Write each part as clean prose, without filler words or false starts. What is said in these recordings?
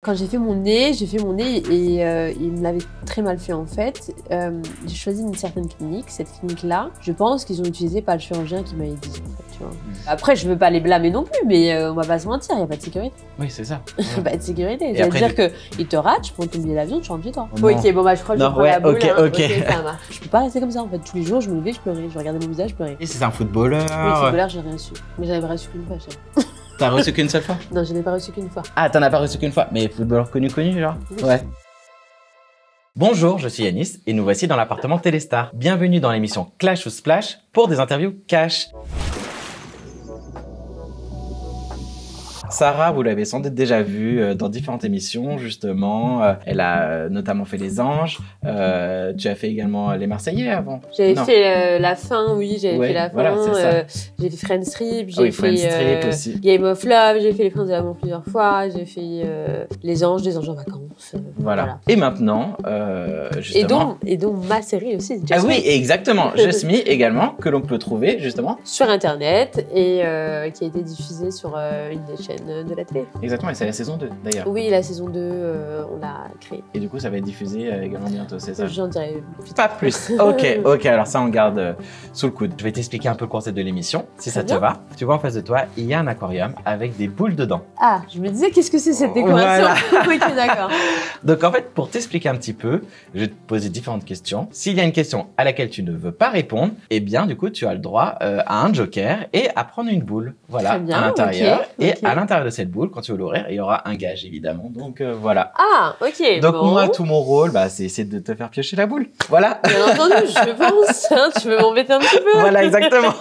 Quand j'ai fait mon nez et il me l'avait très mal fait en fait. J'ai choisi une certaine clinique. Cette clinique-là, je pense qu'ils ont utilisé pas le chirurgien qui m'avait dit en fait, tu vois. Après, je veux pas les blâmer non plus, mais on va pas se mentir, il y a pas de sécurité. Oui, c'est ça. Il y a pas de sécurité. Ça veut dire qu'ils te ratent, je prends ton billet d'avion, tu rentres chez toi. Oh, ok, bon bah je crois que je prends la boule. Ok, Ça marche. Je peux pas rester comme ça en fait. Tous les jours, je me levais, je pleurais. Je regardais mon visage, je pleurais. Et c'est un footballeur. Oui, footballeur, j'ai rien su. Mais j'avais reçu qu'une fois, je sais. T'as reçu qu'une seule fois? Non, je n'ai pas reçu qu'une fois. Ah, t'en as pas reçu qu'une fois? Mais footballeur connu, genre? Oui. Ouais. Bonjour, je suis Yanis et nous voici dans l'appartement Téléstar. Bienvenue dans l'émission Clash ou Splash pour des interviews cash. Sarah, vous l'avez sans doute déjà vue dans différentes émissions, justement. Elle a notamment fait Les Anges. Tu as fait également Les Marseillais avant. J'avais fait la fin, oui, j'avais fait la fin. Voilà, j'ai fait Friends Strip, j'ai fait aussi. Game of Love, j'ai fait Les Princes de l'amour plusieurs fois, j'ai fait Les Anges en vacances. Voilà. Et maintenant, justement... Et donc ma série aussi, Ah oui, exactement. Just Me également, que l'on peut trouver justement sur Internet et qui a été diffusée sur une des chaînes de la télé. Exactement, et c'est la saison 2 d'ailleurs. Oui, la saison 2, on l'a créée. Et du coup, ça va être diffusé également bientôt, c'est ça? J'en dirai pas plus. Ok, alors ça on garde sous le coude. Je vais t'expliquer un peu le concept de l'émission, si ça te va. Tu vois en face de toi, il y a un aquarium avec des boules dedans. Ah, je me disais, qu'est-ce que c'est cette décoration? Voilà. Ok, d'accord. Donc en fait, pour t'expliquer un petit peu, je vais te poser différentes questions. S'il y a une question à laquelle tu ne veux pas répondre, eh bien du coup, tu as le droit à un joker et à prendre une boule. Voilà, à l'intérieur. Et à l'intérieur de cette boule, quand tu veux l'ouvrir, il y aura un gage évidemment. Donc voilà. Ah, ok. Donc moi, tout mon rôle, c'est essayer de te faire piocher la boule. Voilà. Bien entendu, je pense. Hein, tu veux m'embêter un petit peu. Voilà, exactement.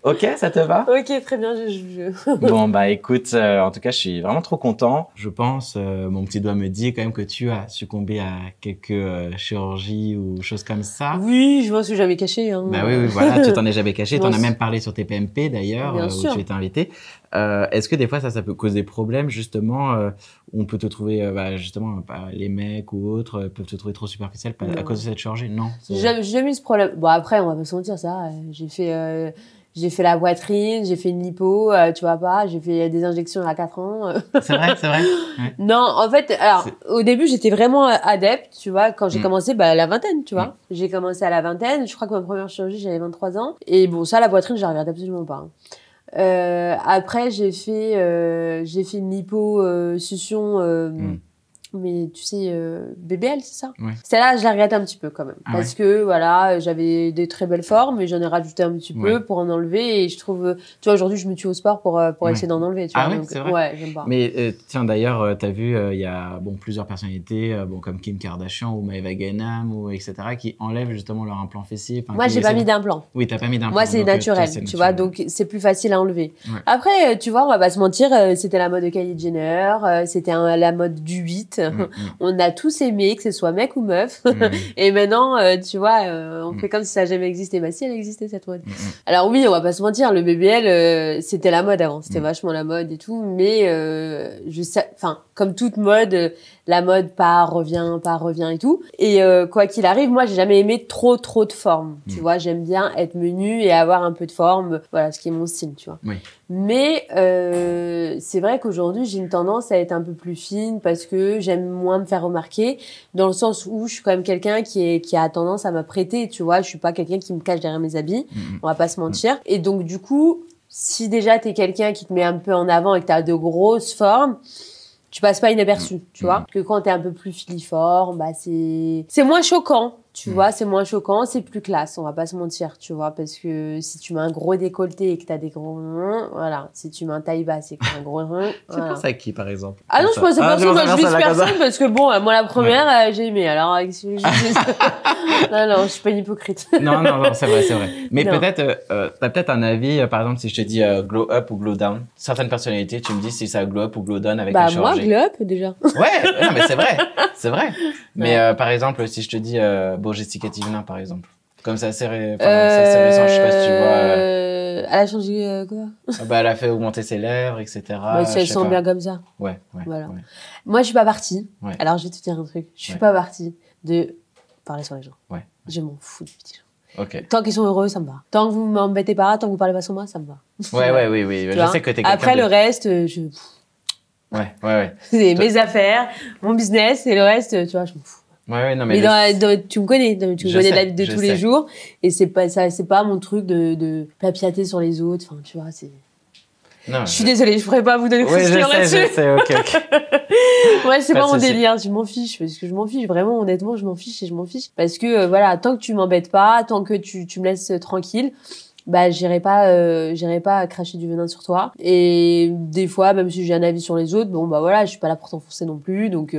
Ok, ça te va? Ok, très bien, je... Bon, écoute, en tout cas, je suis vraiment trop content. Je pense, mon petit doigt me dit quand même que tu as succombé à quelques chirurgies ou choses comme ça. Oui, je m'en suis jamais cachée. Hein. Oui, voilà, tu t'en es jamais caché. Tu en as même parlé sur tes PMP d'ailleurs, où tu étais invité. Est-ce que des fois, ça peut causer des problèmes, justement, on peut te trouver, justement, les mecs ou autres peuvent te trouver trop superficielle à cause de cette chirurgie? Non. J'ai jamais eu ce problème. Bon, après, on va pas se mentir, ça. J'ai fait la poitrine, j'ai fait une lipo, tu vois pas, j'ai fait des injections à 4 ans. C'est vrai? Ouais. Non, en fait, alors, au début, j'étais vraiment adepte, tu vois, quand j'ai commencé, à la vingtaine, tu vois. J'ai commencé à la vingtaine, je crois que ma première chirurgie, j'avais 23 ans. Et bon, ça, la poitrine, je la regrette absolument pas. Après, j'ai fait une liposuction, mais tu sais, BBL, c'est ça? Ouais. Celle-là, je la regrette un petit peu quand même. Parce que, voilà, j'avais des très belles formes, mais j'en ai rajouté un petit peu pour en enlever. Et je trouve, tu vois, aujourd'hui, je me tue au sport pour essayer d'en enlever, tu vois. Ah oui, donc, c'est vrai? Ouais, j'aime pas. Mais tiens, d'ailleurs, t'as vu, il y a plusieurs personnalités, comme Kim Kardashian ou Maeva Gainam, ou etc., qui enlèvent justement leur implant fessier. Moi, j'ai pas mis d'implant. Oui, t'as pas mis d'implant. Moi, c'est naturel, tu vois, donc c'est plus facile à enlever. Ouais. Après, tu vois, on va pas se mentir, c'était la mode de Kylie Jenner, c'était la mode du 8. On a tous aimé, que ce soit mec ou meuf. Et maintenant, tu vois, on fait comme si ça n'a jamais existé. Si, elle existait, cette mode. Alors oui, on va pas se mentir, le BBL, c'était la mode avant. C'était vachement la mode et tout. Mais, comme toute mode, la mode part, revient et tout. Et quoi qu'il arrive, moi, j'ai jamais aimé trop de forme. Tu vois, j'aime bien être menue et avoir un peu de forme. Voilà, ce qui est mon style, tu vois. Oui. Mais c'est vrai qu'aujourd'hui, j'ai une tendance à être un peu plus fine parce que j'aime moins me faire remarquer, dans le sens où je suis quand même quelqu'un qui a tendance à m'apprêter, tu vois. Je suis pas quelqu'un qui me cache derrière mes habits, on va pas se mentir. Et donc, du coup, si déjà t'es quelqu'un qui te met un peu en avant et que t'as de grosses formes, tu passes pas inaperçu, tu vois. Que quand t'es un peu plus filiforme, c'est moins choquant, tu vois, c'est moins choquant, c'est plus classe, on va pas se mentir, tu vois, parce que si tu mets un gros décolleté et que t'as des gros voilà, si tu mets un taille basse et que t'as un gros Tu penses à qui, par exemple? Ah non, je pense à personne quand je vise personne, parce que bon, moi la première, j'ai aimé, alors non, je suis pas une hypocrite. Non, c'est vrai. Mais peut-être, t'as peut-être un avis, par exemple, si je te dis glow up ou glow down, certaines personnalités, tu me dis si ça glow up ou glow down avec la chirurgie. Moi, glow up, déjà. Ouais, non, mais c'est vrai. Mais par exemple, si je te dis Jessica Tivna, par exemple. Comme c'est assez récent, je sais pas si tu vois. Elle a changé quoi? Elle a fait augmenter ses lèvres, etc. Si elle sent bien comme ça. Ouais. Voilà. Ouais. Moi, je suis pas partie. Ouais. Alors, je vais te dire un truc. Je suis pas partie de parler sur les gens. Ouais. Je m'en fous des petits gens. Okay. Tant qu'ils sont heureux, ça me va. Tant que vous m'embêtez pas, tant que vous parlez pas sur moi, ça me va. Oui. Je sais que t'es quelqu'un Après, le reste, C'est mes affaires, mon business et le reste, tu vois, je m'en fous. Non, mais tu me connais, tu me connais la vie de tous les jours, et c'est pas mon truc de papiater sur les autres. Enfin, tu vois, c'est. Non, je suis désolée, je pourrais pas vous donner de précision là-dessus. Je sais, ok. Ouais, c'est pas mon délire, je m'en fiche, parce que je m'en fiche, vraiment, honnêtement, je m'en fiche, parce que, voilà, tant que tu m'embêtes pas, tant que tu me laisses tranquille, bah, j'irai pas cracher du venin sur toi. Et des fois, même si j'ai un avis sur les autres, bon, bah voilà, je suis pas là pour t'enfoncer non plus, donc,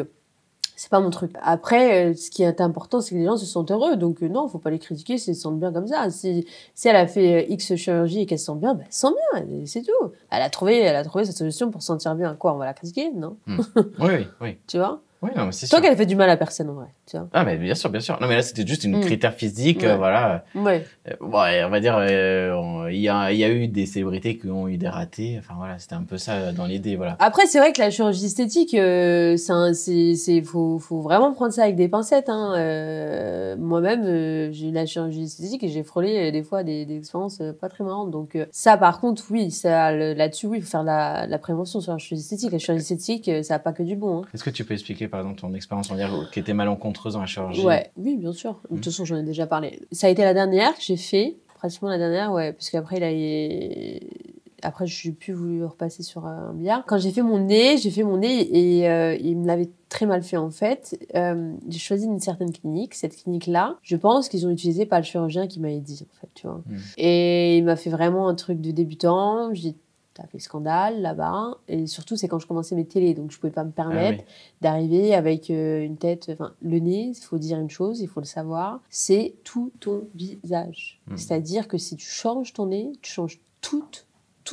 c'est pas mon truc. Après, ce qui est important, c'est que les gens se sentent heureux. Donc, non, faut pas les critiquer s'ils se sentent bien comme ça. Si elle a fait X chirurgie et qu'elle se sent bien, bah, elle se sent bien, c'est tout. Elle a trouvé sa solution pour se sentir bien. Quoi, on va la critiquer? Non. Oui. Tu vois? Oui, non, mais c'est sûr. Toi qu'elle fait du mal à personne, en vrai. Tu vois? Ah, mais bien sûr. Non, mais là, c'était juste une critère physique, voilà. Ouais. Bon, on va dire, il y a eu des célébrités qui ont eu des ratés. Enfin, voilà, c'était un peu ça dans l'idée, voilà. Après, c'est vrai que la chirurgie esthétique, faut vraiment prendre ça avec des pincettes, hein. Moi-même, j'ai eu la chirurgie esthétique et j'ai frôlé des fois des expériences pas très marrantes. Donc, ça, par contre, oui, là-dessus, oui, il faut faire la prévention sur la chirurgie esthétique. La chirurgie esthétique, ça n'a pas que du bon, hein. Est-ce que tu peux expliquer, par exemple, ton expérience, on va dire, qui était malencontreuse dans la chirurgie? Oui, bien sûr. De toute façon, j'en ai déjà parlé. Ça a été la dernière que j'ai fait, pratiquement la dernière, ouais, parce qu'après, après, je n'ai plus voulu repasser sur un billard. Quand j'ai fait mon nez et il me l'avait très mal fait, en fait. J'ai choisi une certaine clinique. Cette clinique-là, je pense qu'ils ont utilisé pas le chirurgien qui m'avait dit, en fait, tu vois. Et il m'a fait vraiment un truc de débutant. Je dis, t'as fait scandale là-bas. Et surtout, c'est quand je commençais mes télés. Donc, je pouvais pas me permettre d'arriver avec une tête... Enfin, le nez, il faut dire une chose, il faut le savoir, c'est tout ton visage. C'est-à-dire que si tu changes ton nez, tu changes tout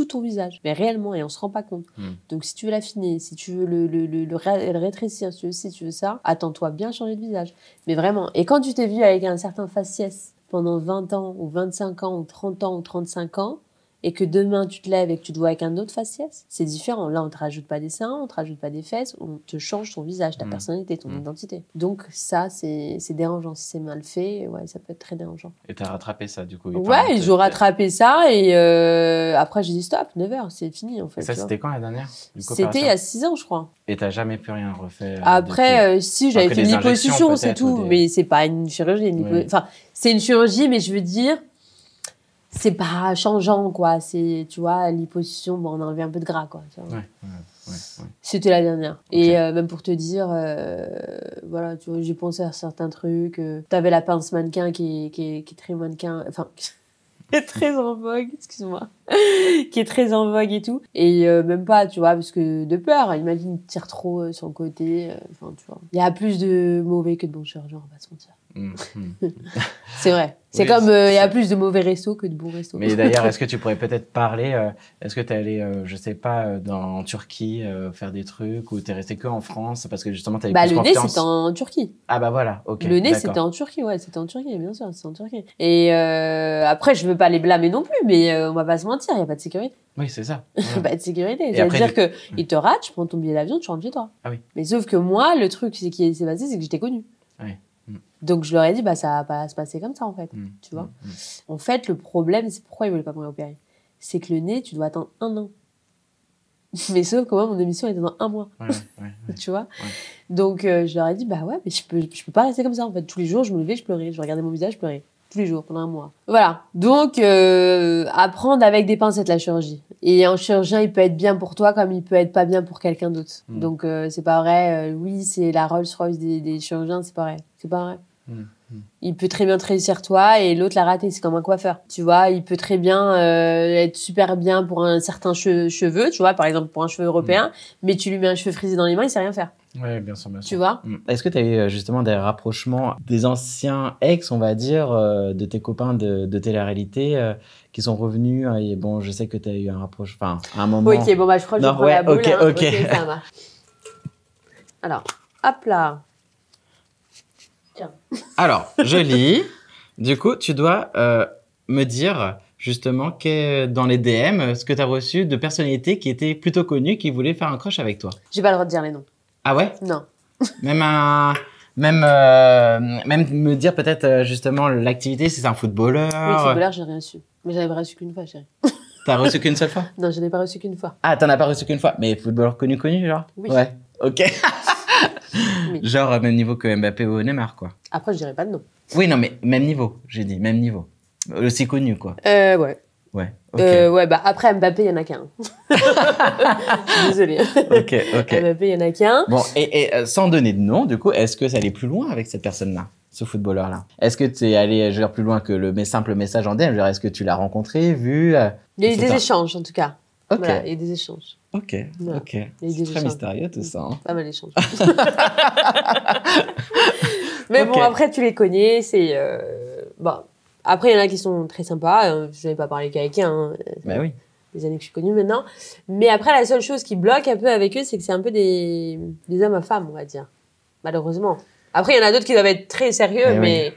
ton visage, mais réellement, et on se rend pas compte. Donc, si tu veux l'affiner, si tu veux le rétrécir, si tu veux ça, attends-toi bien changer de visage. Mais vraiment. Et quand tu t'es vu avec un certain faciès pendant 20 ans, ou 25 ans, ou 30 ans, ou 35 ans, et que demain tu te lèves et que tu te vois avec un autre faciès, c'est différent. Là, on te rajoute pas des seins, on te rajoute pas des fesses, on te change ton visage, ta personnalité, ton identité. Donc ça, c'est dérangeant. Si c'est mal fait, ouais, ça peut être très dérangeant. Et t'as rattrapé ça, du coup? Ouais, j'ai rattrapé ça et après j'ai dit stop, never, c'est fini en fait. Et ça, c'était quand la dernière? C'était il y a 6 ans, je crois. Et t'as jamais plus rien refait? Après, si, j'avais fait une liposuction, c'est tout. Mais c'est pas une chirurgie. Enfin, c'est une chirurgie, mais je veux dire... C'est pas changeant, quoi. C'est, tu vois, liposuction, bon, on a enlevé un peu de gras, quoi. Tu vois. C'était la dernière. Okay. Et même pour te dire, voilà, tu vois, j'ai pensé à certains trucs. T'avais la pince mannequin qui est très mannequin, enfin, qui est très en vogue, excuse-moi, qui est très en vogue et tout. Et même pas, tu vois, parce que de peur, imagine, tire trop sur le côté. Enfin, tu vois. Il y a plus de mauvais que de bons chirurgiens, on va se mentir. C'est vrai. C'est comme il y a plus de mauvais restos que de bons restos. Mais d'ailleurs, est-ce que tu pourrais peut-être parler, est-ce que tu es allé, je sais pas, en Turquie faire des trucs ou tu es resté que en France parce que justement tu avais plus confiance? Le nez, c'était en Turquie. Ah bah voilà, ok. Le nez, c'était en Turquie, ouais, c'était en Turquie, bien sûr, c'était en Turquie. Et après, je veux pas les blâmer non plus, mais on va pas se mentir, il y a pas de sécurité. Oui, c'est ça. Voilà. Pas de sécurité. C'est-à-dire que ils te ratent, tu prends ton billet d'avion, tu rentres chez toi. Ah oui. Mais sauf que moi, le truc qui s'est passé, c'est que j'étais connue. Oui. Donc je leur ai dit, bah ça va pas se passer comme ça en fait, tu vois. En fait, le problème, c'est pourquoi ils voulaient pas me réopérer. C'est que le nez, tu dois attendre 1 an. Mais sauf que moi, mon émission était dans 1 mois. Tu vois. Donc je leur ai dit, bah ouais, mais je peux pas rester comme ça en fait. Tous les jours, je me levais, je pleurais, je regardais mon visage, je pleurais. Tous les jours, pendant 1 mois. Voilà. Donc, apprendre avec des pincettes la chirurgie. Et un chirurgien, il peut être bien pour toi comme il peut être pas bien pour quelqu'un d'autre. Donc, c'est pas vrai. Oui, c'est la Rolls-Royce des chirurgiens, c'est pas vrai. C'est pas vrai. Il peut très bien te réussir toi et l'autre l'a raté. C'est comme un coiffeur. Tu vois, il peut très bien être super bien pour un certain cheveu, tu vois, par exemple pour un cheveu européen, mais tu lui mets un cheveu frisé dans les mains, il sait rien faire. Oui, bien sûr, bien sûr. Tu vois. Est-ce que tu as eu justement des rapprochements des anciens ex, on va dire, de tes copains de télé-réalité qui sont revenus et bon, je sais que tu as eu un rapprochement, enfin, à un moment... Ok, bon, bah je crois que je prends la boule. Ok, ça marche. Alors, hop là. Tiens. Alors, je lis. Du coup, tu dois me dire justement que dans les DM, ce que tu as reçu de personnalités qui étaient plutôt connues, qui voulaient faire un crush avec toi. J'ai pas le droit de dire les noms. Ah ouais? Non. Même me dire peut-être justement l'activité, si c'est un footballeur. Oui, le footballeur, j'ai rien su. Mais j'avais reçu qu'une fois, chérie. T'as reçu qu'une seule fois? Non, je n'ai pas reçu qu'une fois. Ah, t'en as pas reçu qu'une fois? Mais footballeur connu, genre? Oui. Ouais. Ok. Oui. Genre, même niveau que Mbappé ou Neymar, quoi. Après, je dirais pas de non. Oui, non, mais même niveau, j'ai dit, même niveau. Aussi connu, quoi. Ouais. Ouais, ok. Ouais, bah après Mbappé, il y en a qu'un. Je suis désolée. Ok. Mbappé, il y en a qu'un. Bon, et sans donner de nom, du coup, est-ce que ça allait plus loin avec cette personne-là, ce footballeur-là? Est-ce que tu es allé plus loin que le simple message en DM? Genre, est-ce que tu l'as rencontré, vu Il y a eu des échanges, en tout cas. Ok. Voilà, il y a eu des échanges. Ok. C'est très mystérieux tout ça. Hein. Pas mal d'échanges. Mais Ok. bon, après, tu les connais, c'est... Bon. Après, il y en a qui sont très sympas. Je n'avais pas parlé qu'avec un. Hein. Bah oui. Des années que je suis connue maintenant. Mais après, la seule chose qui bloque un peu avec eux, c'est que c'est un peu des hommes à femmes, on va dire. Malheureusement. Après, il y en a d'autres qui doivent être très sérieux, mais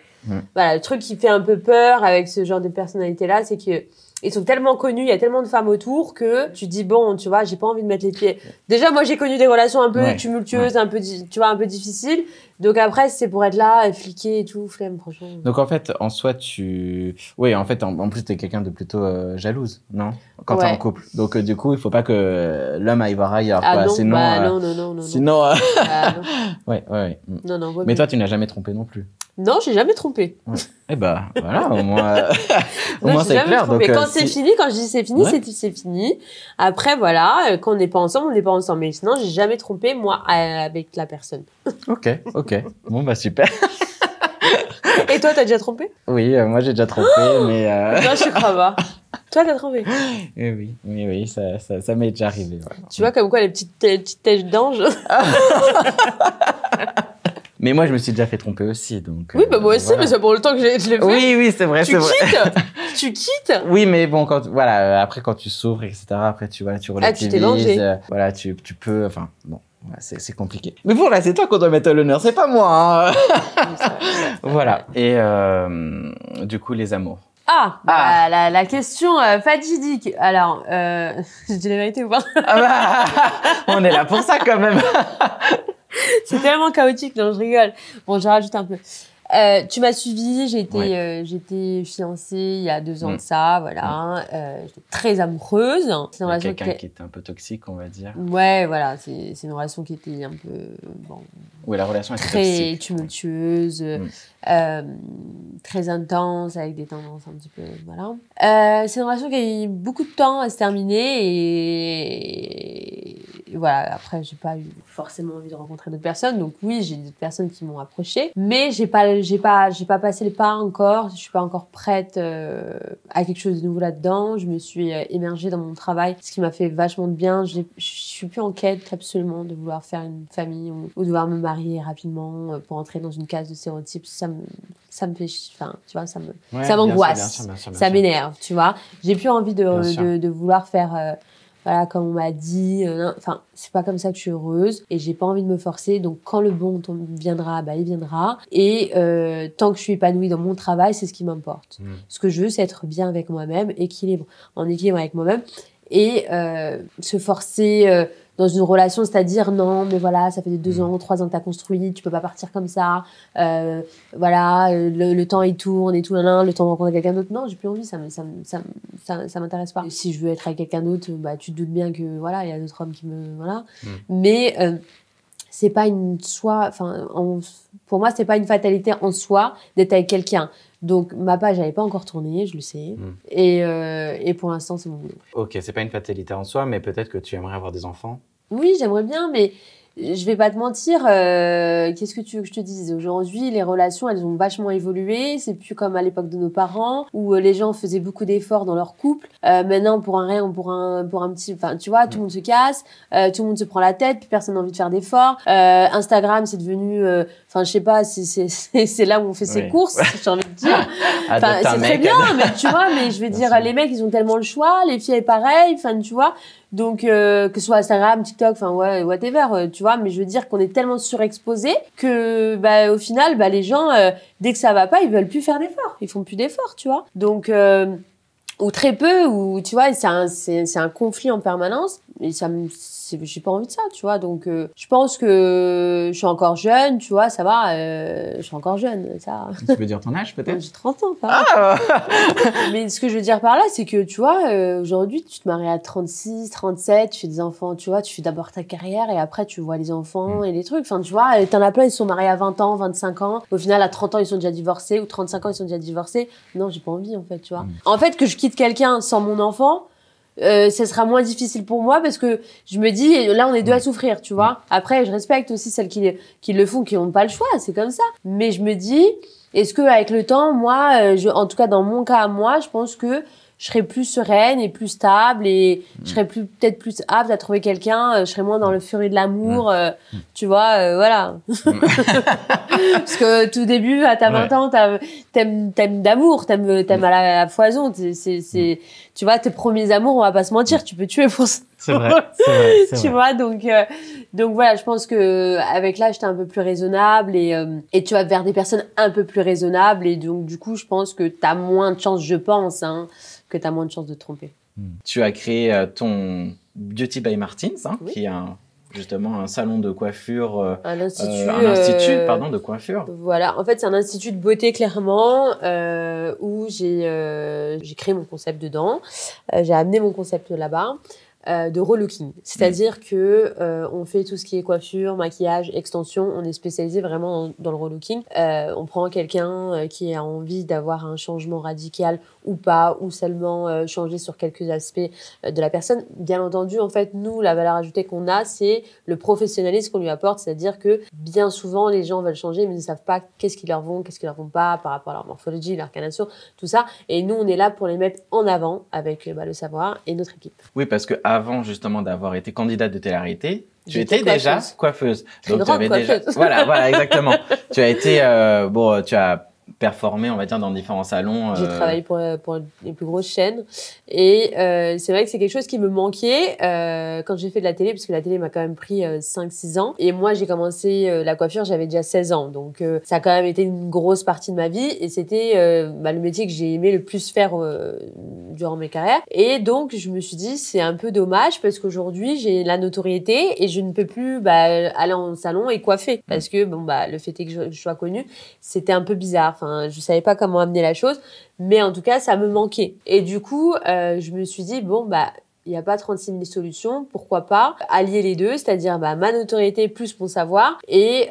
voilà, le truc qui fait un peu peur avec ce genre de personnalité-là, c'est que ils sont tellement connus, il y a tellement de femmes autour que tu dis bon, tu vois, j'ai pas envie de mettre les pieds. Déjà, moi, j'ai connu des relations un peu tumultueuses, un peu, tu vois, un peu difficiles. Donc après, c'est pour être là, fliquer et tout, flemme, franchement. Donc en fait, en soi, oui, en fait, en plus, t'es quelqu'un de plutôt jalouse, non? Quand t'es en couple. Donc du coup, il faut pas que l'homme aille voir ailleurs, ah quoi. Non, sinon, non. Sinon, non. Ouais. Non. Mais toi, tu n'as jamais trompé non plus. Non, j'ai jamais trompé. Ouais. Eh ben, voilà, au moins, non, c'est clair. Donc, quand c'est fini, quand je dis c'est fini, c'est fini. Après, voilà, quand on n'est pas ensemble, on n'est pas ensemble. Mais sinon, j'ai jamais trompé, moi, avec la personne. Ok. Bon, bah, super. Et toi, t'as déjà trompé? Oui, moi, j'ai déjà trompé, mais... Non, je crois pas. Toi, t'as trompé? Oui, ça m'est déjà arrivé. Ouais. Tu vois, comme quoi, les petites têches d'ange. Mais moi, je me suis déjà fait tromper aussi, donc... Oui, bah moi aussi, voilà. Mais c'est pour le temps que je l'ai fait. Oui, c'est vrai, Tu quittes. Oui, mais bon, après, quand tu souffres, etc., après, tu relativises. Ah, tu t'es vengé. Voilà, tu peux... Enfin, bon, c'est compliqué. Mais bon, là, c'est toi qu'on doit mettre à l'honneur, c'est pas moi. Hein. Voilà. Et du coup, les amours. La question fatidique. Alors, je dis la vérité ou pas? On est là pour ça, quand même. C'est tellement chaotique, non, je rigole. Bon, je rajoute un peu. Tu m'as suivi, j'étais fiancée il y a 2 ans de ça, voilà. J'étais très amoureuse. C'est une relation qui était un peu toxique, on va dire. Ouais, voilà, c'est une relation qui était un peu... Oui, la relation était très toxique. Tumultueuse, très intense, avec des tendances un petit peu... Voilà. C'est une relation qui a eu beaucoup de temps à se terminer et voilà, après, j'ai pas eu forcément envie de rencontrer d'autres personnes. Donc oui, j'ai d'autres personnes qui m'ont approchée. Mais j'ai pas passé le pas encore. Je suis pas encore prête à quelque chose de nouveau là-dedans. Je me suis émergée dans mon travail, ce qui m'a fait vachement de bien. Je suis plus en quête absolument de vouloir faire une famille ou de vouloir me marier rapidement pour entrer dans une case de stéréotypes. Ça me fait, enfin, tu vois, ça m'angoisse. Ça m'énerve, tu vois. J'ai plus envie de vouloir faire... voilà, comme on m'a dit, enfin, c'est pas comme ça que je suis heureuse et j'ai pas envie de me forcer. Donc, quand le bon temps viendra, bah, il viendra. Et tant que je suis épanouie dans mon travail, c'est ce qui m'importe. Ce que je veux, c'est être bien avec moi-même, en équilibre avec moi-même et se forcer dans une relation, c'est-à-dire non, mais voilà, ça fait 2 ans, 3 ans que t'as construit, tu peux pas partir comme ça. Voilà, le temps il tourne et tout, le temps de rencontrer quelqu'un d'autre. Non, j'ai plus envie, ça m'intéresse pas. Si je veux être avec quelqu'un d'autre, bah tu te doutes bien que voilà, il y a d'autres hommes qui me voilà. Mais c'est pas pour moi, c'est pas une fatalité en soi d'être avec quelqu'un. Donc, ma page n'avait pas encore tourné, je le sais. Et pour l'instant, c'est mon boulot. Ok, c'est pas une fatalité en soi, mais peut-être que tu aimerais avoir des enfants. Oui, j'aimerais bien, mais je vais pas te mentir. Qu'est-ce que tu veux que je te dise? Aujourd'hui, les relations, elles ont vachement évolué. C'est plus comme à l'époque de nos parents, où les gens faisaient beaucoup d'efforts dans leur couple. Maintenant, pour un rien, pour un petit... Enfin, tu vois, tout le monde se casse, tout le monde se prend la tête, puis personne n'a envie de faire d'efforts. Instagram, c'est devenu... Enfin, je sais pas, c'est là où on fait ses courses, j'ai envie de dire. Enfin, c'est très bien, mais tu vois, mais je veux dire, les mecs, ils ont tellement le choix, les filles, pareil, enfin, tu vois. Donc, que ce soit Instagram, TikTok, enfin, ouais, whatever, tu vois, mais je veux dire qu'on est tellement surexposés que, bah, au final, bah, les gens, dès que ça va pas, ils veulent plus faire d'efforts. Ils font plus d'efforts, tu vois. Donc, ou très peu, ou, tu vois, c'est un conflit en permanence. Et j'ai pas envie de ça, tu vois. Donc, je pense que je suis encore jeune, tu vois, ça va, je suis encore jeune, ça. Tu veux dire ton âge, peut-être? J'ai 30 ans, pas. Mais ce que je veux dire par là, c'est que, tu vois, aujourd'hui, tu te maries à 36, 37, tu fais des enfants, tu vois, tu fais d'abord ta carrière et après, tu vois les enfants et les trucs. Enfin, tu vois, t'en as plein, ils sont mariés à 20 ans, 25 ans. Au final, à 30 ans, ils sont déjà divorcés ou 35 ans, ils sont déjà divorcés. Non, j'ai pas envie, en fait, tu vois. En fait, que je quitte quelqu'un sans mon enfant, ça sera moins difficile pour moi parce que je me dis là on est deux à souffrir, tu vois. Après je respecte aussi celles qui le font, qui n'ont pas le choix, c'est comme ça, mais je me dis est-ce que avec le temps, moi en tout cas dans mon cas à moi, je pense que je serais plus sereine et plus stable et je serais peut-être plus apte à trouver quelqu'un, je serais moins dans le furie de l'amour, tu vois, voilà. Parce que tout début, à ta 20 ans, t'aimes d'amour, t'aimes à la foison, tu vois, tes premiers amours, on va pas se mentir, tu peux tuer pour ça. C'est vrai, tu vois, donc voilà, je pense que avec l'âge, t'es un peu plus raisonnable et tu vas vers des personnes un peu plus raisonnables et donc du coup, je pense que t'as moins de chances, je pense, que tu as moins de chances de te tromper. Tu as créé ton Beauty by Martins, qui est justement un salon de coiffure, un institut de coiffure. Voilà, en fait, c'est un institut de beauté clairement où j'ai créé mon concept dedans. J'ai amené mon concept là-bas. De relooking, c'est-à-dire que on fait tout ce qui est coiffure, maquillage, extension, on est spécialisé vraiment dans le relooking. On prend quelqu'un qui a envie d'avoir un changement radical ou pas, ou seulement changer sur quelques aspects de la personne. Bien entendu, en fait, nous, la valeur ajoutée qu'on a, c'est le professionnalisme qu'on lui apporte, c'est-à-dire que bien souvent, les gens veulent changer, mais ne savent pas qu'est-ce qui leur vont, qu'est-ce qui leur vont pas par rapport à leur morphologie, leur carnation, tout ça. Et nous, on est là pour les mettre en avant avec le savoir et notre équipe. Oui, parce que avant justement d'avoir été candidate de télé-réalité, tu étais déjà coiffeuse. Donc tu avais déjà voilà exactement. Tu as été tu as performé, on va dire, dans différents salons. J'ai travaillé pour les plus grosses chaînes et c'est vrai que c'est quelque chose qui me manquait quand j'ai fait de la télé, parce que la télé m'a quand même pris 5-6 ans et moi j'ai commencé la coiffure, j'avais déjà 16 ans, donc ça a quand même été une grosse partie de ma vie et c'était le métier que j'ai aimé le plus faire durant mes carrières. Et donc je me suis dit c'est un peu dommage parce qu'aujourd'hui j'ai la notoriété et je ne peux plus aller en salon et coiffer parce que le fait est que je sois connue, c'était un peu bizarre. Enfin, je savais pas comment amener la chose, mais en tout cas, ça me manquait. Et du coup, je me suis dit, il n'y a pas 36 000 solutions, pourquoi pas allier les deux, c'est-à-dire ma notoriété plus mon savoir et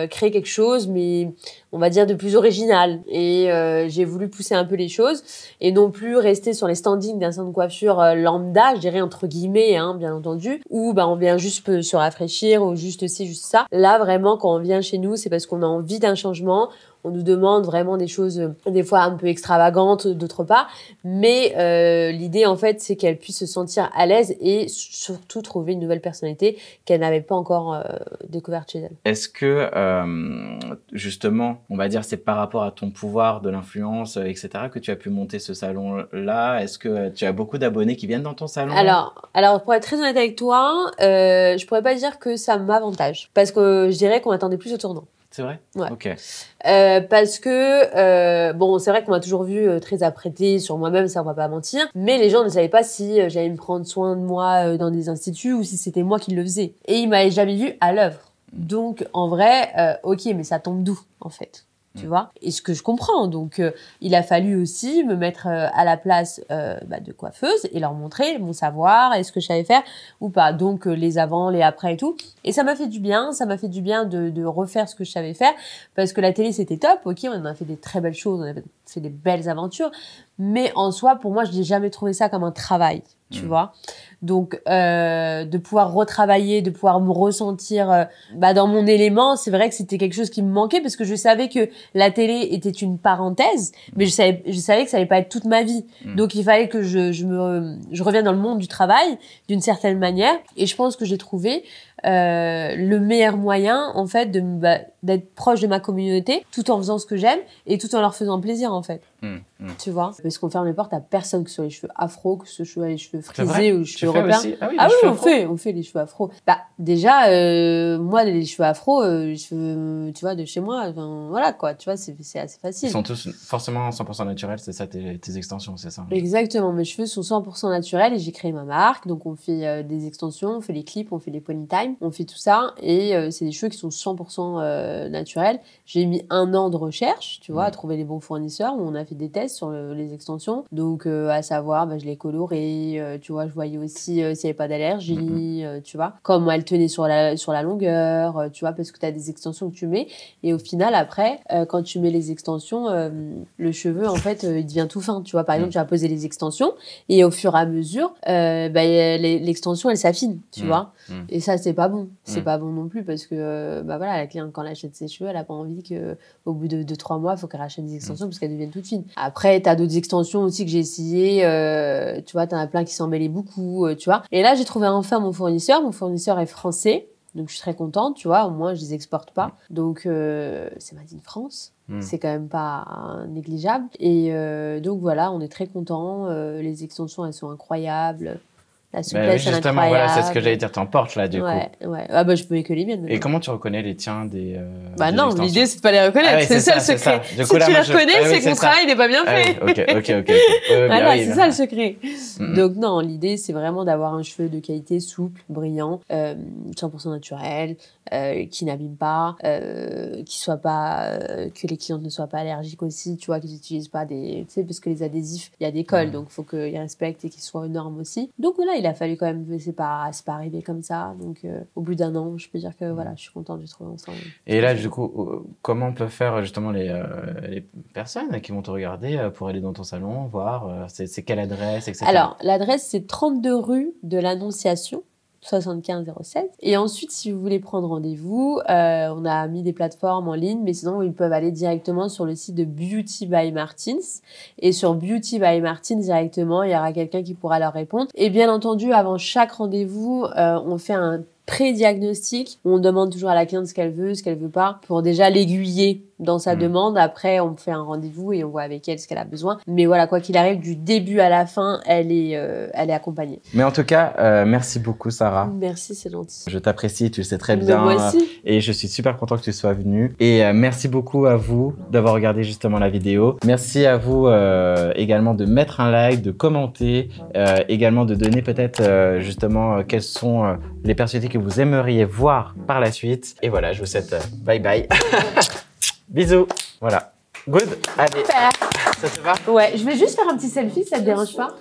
créer quelque chose, mais on va dire de plus original. Et j'ai voulu pousser un peu les choses et non plus rester sur les standings d'un salon de coiffure lambda, je dirais entre guillemets, bien entendu, où on vient juste se rafraîchir ou juste ci, juste ça. Là, vraiment, quand on vient chez nous, c'est parce qu'on a envie d'un changement. On nous demande vraiment des choses, des fois un peu extravagantes, d'autres pas. Mais l'idée, en fait, c'est qu'elle puisse se sentir à l'aise et surtout trouver une nouvelle personnalité qu'elle n'avait pas encore découverte chez elle. Est-ce que, justement, on va dire, c'est par rapport à ton pouvoir, de l'influence, etc., que tu as pu monter ce salon-là? Est-ce que tu as beaucoup d'abonnés qui viennent dans ton salon? Alors, pour être très honnête avec toi, je pourrais pas dire que ça m'avantage. Parce que je dirais qu'on attendait plus au tournant. C'est vrai? Ouais. Ok. Parce que, c'est vrai qu'on m'a toujours vu très apprêtée sur moi-même, ça on va pas mentir, mais les gens ne savaient pas si j'allais me prendre soin de moi dans des instituts ou si c'était moi qui le faisais. Et ils m'avaient jamais vu à l'œuvre. Donc, en vrai, ok, mais ça tombe d'où, en fait? Tu vois, et ce que je comprends, donc il a fallu aussi me mettre à la place de coiffeuse et leur montrer mon savoir et ce que je savais faire ou pas, donc les avant, les après et tout, et ça m'a fait du bien, de refaire ce que je savais faire, parce que la télé c'était top, ok, on a fait des très belles choses, on a fait des belles aventures, mais en soi pour moi je n'ai jamais trouvé ça comme un travail, tu vois. Donc de pouvoir retravailler, de pouvoir me ressentir dans mon élément, c'est vrai que c'était quelque chose qui me manquait parce que je savais que la télé était une parenthèse, mais je savais que ça allait pas être toute ma vie. Donc il fallait que je revienne dans le monde du travail d'une certaine manière, et je pense que j'ai trouvé le meilleur moyen, en fait, d'être proche de ma communauté, tout en faisant ce que j'aime et tout en leur faisant plaisir, en fait. Tu vois, parce qu'on ferme les portes à personne, que ce soit les cheveux afro, que ce soit les cheveux frisés ou les cheveux européens. Ah oui, on fait les cheveux afro. Bah déjà, moi les cheveux afro, tu vois, de chez moi, voilà quoi, tu vois, c'est assez facile. Ils sont tous forcément 100% naturels, c'est ça tes extensions, c'est ça? Exactement, mes cheveux sont 100% naturels et j'ai créé ma marque, donc on fait des extensions, on fait les clips, on fait les pony time, on fait tout ça et c'est des cheveux qui sont 100% naturels. J'ai mis 1 an de recherche, tu vois, à trouver les bons fournisseurs, où on a fait des tests sur les extensions, donc à savoir, je les colorais, tu vois, je voyais aussi s'il n'y avait pas d'allergie, tu vois, comment elles tenaient sur la longueur, tu vois, parce que tu as des extensions que tu mets et au final après, quand tu mets les extensions, le cheveu en fait il devient tout fin, tu vois, par exemple tu vas poser les extensions et au fur et à mesure l'extension elle s'affine, tu vois, et ça c'est pas bon, c'est pas bon non plus parce que voilà, la cliente quand elle achète ses cheveux elle a pas envie que au bout de 3 mois il faut qu'elle rachète des extensions parce qu'elles deviennent toutes fines. Après t'as d'autres extensions aussi que j'ai essayé, tu vois, t'en as plein qui s'en mêlaient beaucoup, tu vois, et là j'ai trouvé enfin mon fournisseur est français. Donc je suis très contente, tu vois, au moins je les exporte pas. Donc c'est made in France, c'est quand même pas négligeable. Et donc voilà, on est très contents, les extensions elles sont incroyables. La souplesse, oui, justement, voilà, c'est ce que j'allais dire, t'en portes là, du coup. Ouais. Ah je peux que les miennes. Et comment tu reconnais les tiens des non, l'idée c'est de pas les reconnaître, c'est ça le secret. Si tu les reconnais, c'est que mon travail n'est pas bien fait. Ok. Voilà, c'est ça le secret. Donc non, l'idée c'est vraiment d'avoir un cheveu de qualité, souple, brillant, 100% naturel, qui n'abîme pas, qui soit pas, que les clientes ne soient pas allergiques aussi, tu vois, qu'ils n'utilisent pas tu sais, parce que les adhésifs, il y a des cols, donc faut qu'ils respectent et qu'ils soient aux normes aussi. Donc voilà, il a fallu quand même, c'est pas arrivé comme ça. Donc au bout d'1 an, je peux dire que voilà, je suis contente de trouver ensemble. Et là, du coup, comment on peut faire justement les personnes qui vont te regarder pour aller dans ton salon, voir c'est quelle adresse, etc. Alors, l'adresse, c'est 32 rue de l'Annonciation. 7507. Et ensuite, si vous voulez prendre rendez-vous, on a mis des plateformes en ligne, mais sinon, ils peuvent aller directement sur le site de Beauty by Martins. Et sur Beauty by Martins, directement, il y aura quelqu'un qui pourra leur répondre. Et bien entendu, avant chaque rendez-vous, on fait un pré-diagnostic. On demande toujours à la cliente ce qu'elle veut pas, pour déjà l'aiguiller dans sa demande. Après, on fait un rendez-vous et on voit avec elle ce qu'elle a besoin. Mais voilà, quoi qu'il arrive, du début à la fin, elle est accompagnée. Mais en tout cas, merci beaucoup, Sarah. Merci, c'est gentil. Je t'apprécie, tu le sais très bien. Moi aussi. Et je suis super content que tu sois venue. Et merci beaucoup à vous d'avoir regardé justement la vidéo. Merci à vous également de mettre un like, de commenter, également de donner peut-être justement quelles sont les personnalités que vous aimeriez voir par la suite. Et voilà, je vous souhaite bye bye. Bisous. Voilà. Good. Allez. Super. Ça te va? Ouais, je vais juste faire un petit selfie, ça te dérange pas?